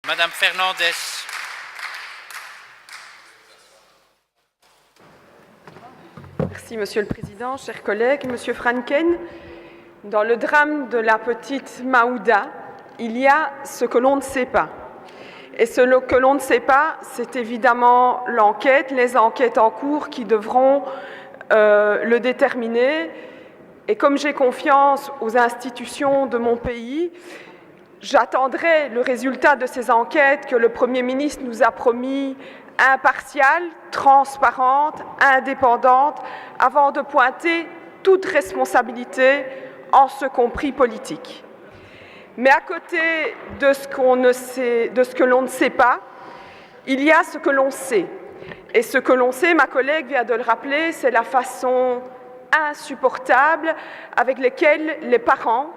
Madame Fernandez. Merci, Monsieur le Président, chers collègues. Monsieur Franken, dans le drame de la petite Maouda, il y a ce que l'on ne sait pas. Et ce que l'on ne sait pas, c'est évidemment l'enquête, les enquêtes en cours qui devront le déterminer. Et comme j'ai confiance aux institutions de mon pays, j'attendrai le résultat de ces enquêtes que le Premier ministre nous a promis impartiales, transparentes, indépendantes, avant de pointer toute responsabilité, en ce compris politique. Mais à côté de ce que l'on ne sait pas, il y a ce que l'on sait. Et ce que l'on sait, ma collègue vient de le rappeler, c'est la façon insupportable avec laquelle les parents,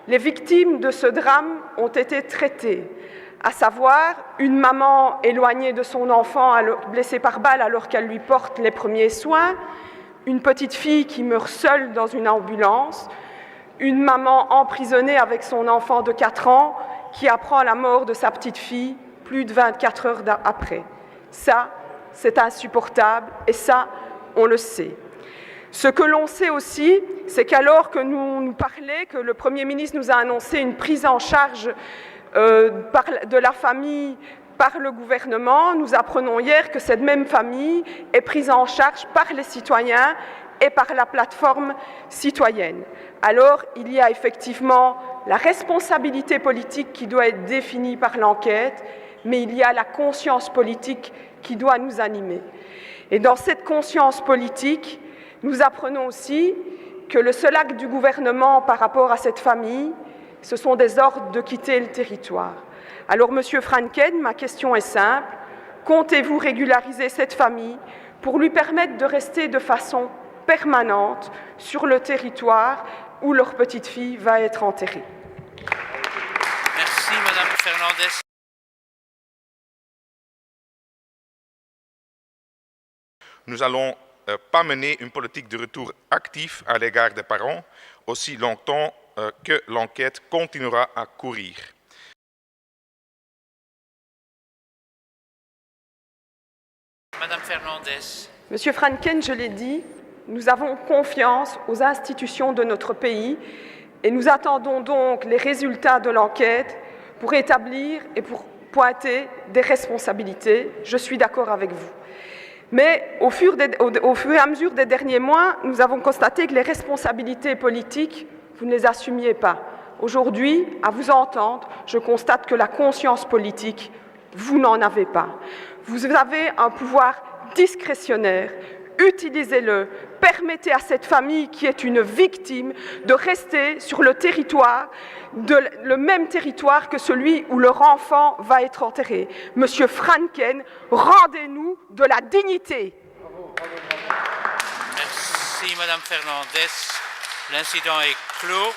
les victimes de ce drame ont été traitées, à savoir une maman éloignée de son enfant blessé par balle alors qu'elle lui porte les premiers soins, une petite fille qui meurt seule dans une ambulance, une maman emprisonnée avec son enfant de 4 ans qui apprend la mort de sa petite fille plus de 24 heures après. Ça, c'est insupportable et ça, on le sait. Ce que l'on sait aussi, c'est qu'alors que nous parlait, que le Premier ministre nous a annoncé une prise en charge de la famille par le gouvernement, nous apprenons hier que cette même famille est prise en charge par les citoyens et par la plateforme citoyenne. Alors, il y a effectivement la responsabilité politique qui doit être définie par l'enquête, mais il y a la conscience politique qui doit nous animer. Et dans cette conscience politique, nous apprenons aussi que le seul acte du gouvernement par rapport à cette famille, ce sont des ordres de quitter le territoire. Alors, Monsieur Franken, ma question est simple. Comptez-vous régulariser cette famille pour lui permettre de rester de façon permanente sur le territoire où leur petite fille va être enterrée? Merci, Madame Fernandez. Nous allons pas mener une politique de retour actif à l'égard des parents aussi longtemps que l'enquête continuera à courir. Madame Fernandez. Monsieur Franken, je l'ai dit, nous avons confiance aux institutions de notre pays et nous attendons donc les résultats de l'enquête pour établir et pour pointer des responsabilités. Je suis d'accord avec vous. Mais au fur et à mesure des derniers mois, nous avons constaté que les responsabilités politiques, vous ne les assumiez pas. Aujourd'hui, à vous entendre, je constate que la conscience politique, vous n'en avez pas. Vous avez un pouvoir discrétionnaire. Utilisez-le. Permettez à cette famille qui est une victime de rester sur le territoire, le même territoire que celui où leur enfant va être enterré. Monsieur Franken, rendez-nous de la dignité. Merci, Madame Fernandez. L'incident est clos.